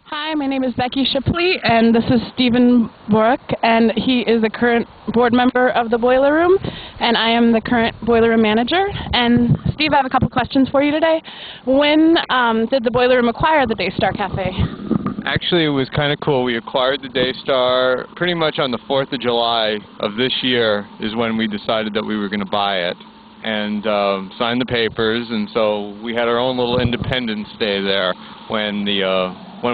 Hi, my name is Becky Shipley, and this is Steve Boruch, and he is a current board member of the Boiler Room, and I am the current Boiler Room manager. And Steve, I have a couple questions for you today. When did the Boiler Room acquire the Daystar Cafe? Actually, it was kind of cool. We acquired the Daystar pretty much on the 4th of July of this year is when we decided that we were going to buy it and signed the papers, and so we had our own little Independence Day there when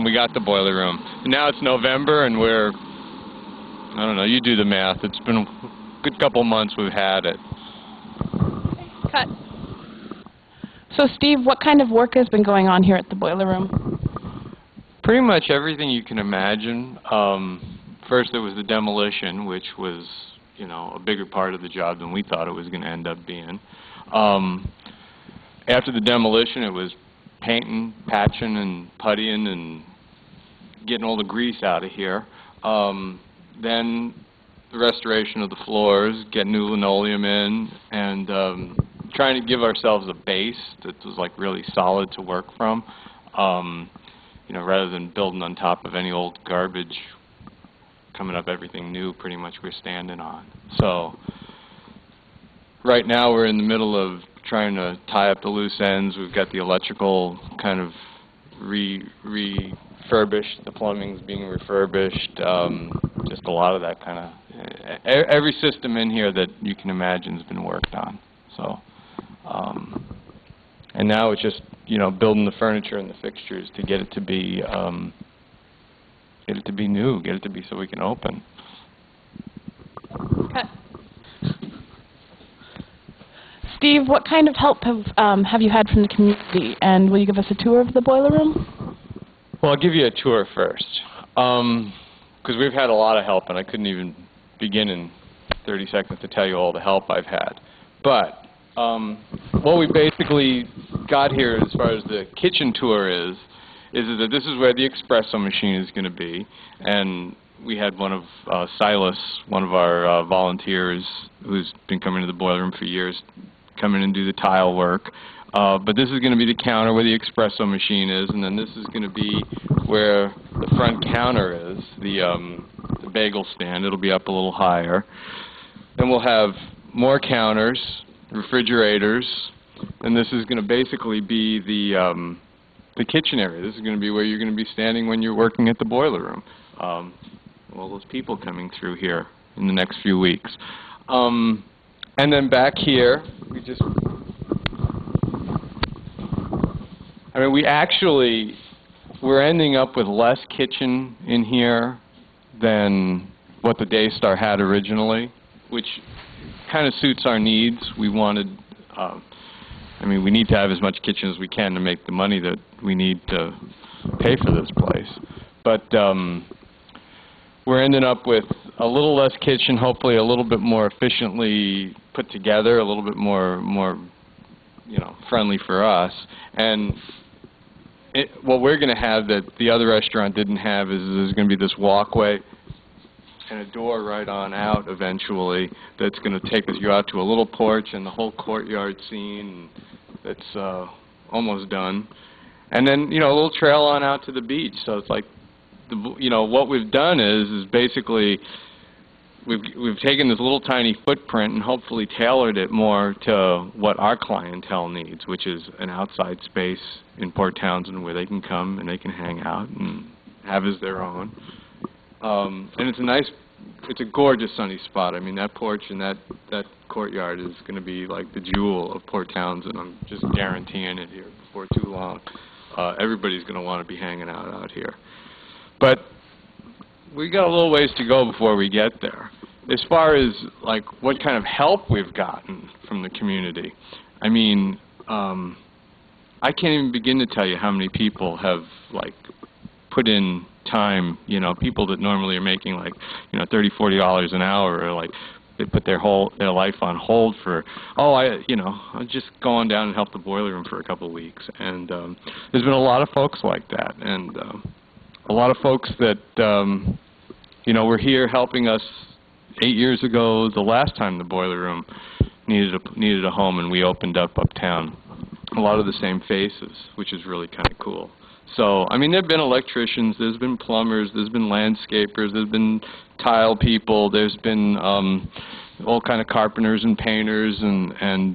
we got the Boiler Room. And now it's November, and we're, I don't know, you do the math. It's been a good couple months we've had it. Cut. So, Steve, what kind of work has been going on here at the Boiler Room? Pretty much everything you can imagine. First, there was the demolition, which was, you know, a bigger part of the job than we thought it was going to end up being. After the demolition, it was painting, patching, and puttying, and getting all the grease out of here. Then the restoration of the floors, getting new linoleum in, and trying to give ourselves a base that was like really solid to work from. You know, rather than building on top of any old garbage, coming up everything new pretty much we're standing on. So right now we're in the middle of trying to tie up the loose ends. We've got the electrical kind of refurbished, the plumbing's being refurbished, just a lot of that kind of, every system in here that you can imagine has been worked on. So, and now it's just, you know, building the furniture and the fixtures to get it to be new, get it to be so we can open. Okay. Steve, what kind of help have you had from the community, and will you give us a tour of the Boiler Room? Well, I'll give you a tour first, because we've had a lot of help, and I couldn't even begin in 30 seconds to tell you all the help I've had. But what we basically got here as far as the kitchen tour is that this is where the espresso machine is going to be, and we had one of Silas, one of our volunteers who's been coming to the Boiler Room for years, come in and do the tile work. But this is going to be the counter where the espresso machine is, and then this is going to be where the front counter is, the bagel stand. It'll be up a little higher. Then we'll have more counters, refrigerators, and this is going to basically be the kitchen area. This is going to be where you're going to be standing when you're working at the Boiler Room. All those people coming through here in the next few weeks. And then back here, we're ending up with less kitchen in here than what the Daystar had originally, which kind of suits our needs. We wanted, we need to have as much kitchen as we can to make the money that we need to pay for this place. But we're ending up with a little less kitchen, hopefully a little bit more efficiently put together, a little bit more you know, friendly for us. And what we're going to have that the other restaurant didn't have is there's going to be this walkway and a door right on out eventually that's going to take you out to a little porch and the whole courtyard scene that's almost done. And then, you know, a little trail on out to the beach. So it's like, you know, what we've done is basically we've taken this little tiny footprint and hopefully tailored it more to what our clientele needs, which is an outside space in Port Townsend where they can come and they can hang out and have as their own. And it's a gorgeous sunny spot. I mean, that porch and that courtyard is going to be like the jewel of Port Townsend. I'm just guaranteeing it here before too long. Everybody's going to want to be hanging out here. But we got a little ways to go before we get there. As far as like what kind of help we've gotten from the community, I mean, I can't even begin to tell you how many people have like put in time. You know, people that normally are making like, you know, $30, $40 an hour, or like they put their life on hold for, I'm just going down and help the Boiler Room for a couple of weeks. And there's been a lot of folks like that, and a lot of folks that, you know, were here helping us 8 years ago, the last time the Boiler Room needed a home, and we opened up uptown. A lot of the same faces, which is really kind of cool. So, I mean, there have been electricians, there's been plumbers, there's been landscapers, there's been tile people, there's been all kind of carpenters and painters, and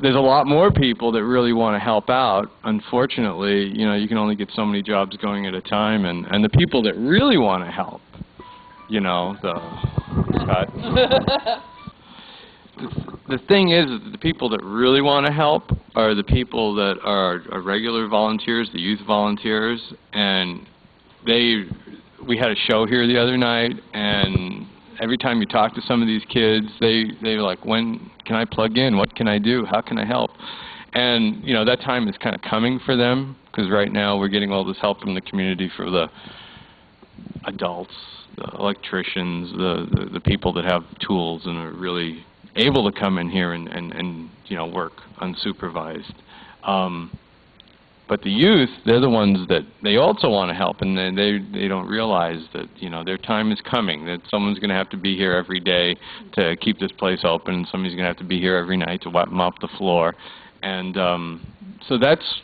there's a lot more people that really want to help out. Unfortunately, you know, you can only get so many jobs going at a time, and the people that really want to help, you know, the thing is that the people that really want to help are the people that are regular volunteers, the youth volunteers, and we had a show here the other night, and every time you talk to some of these kids, they're like, when can I plug in? What can I do? How can I help? And, you know, that time is kind of coming for them, because right now we're getting all this help from the community for the adults, the electricians, the people that have tools and are really able to come in here and you know, work unsupervised. But the youth, they're the ones that they also want to help, and they don't realize that, you know, their time is coming, that someone's going to have to be here every day to keep this place open, and somebody's going to have to be here every night to mop the floor. And so that's,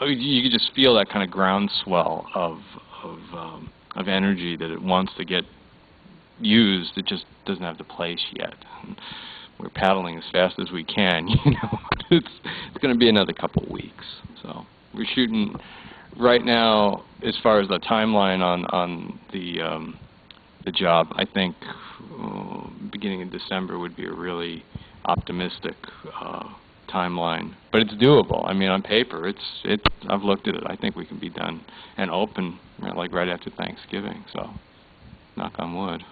you can just feel that kind of groundswell of energy that it wants to get used. It just doesn't have the place yet. And we're paddling as fast as we can, you know. It's going to be another couple of weeks. So we're shooting right now, as far as the timeline on the job. I think beginning of December would be a really optimistic timeline, but it's doable. I mean, on paper, I've looked at it. I think we can be done and open like right after Thanksgiving. So, knock on wood.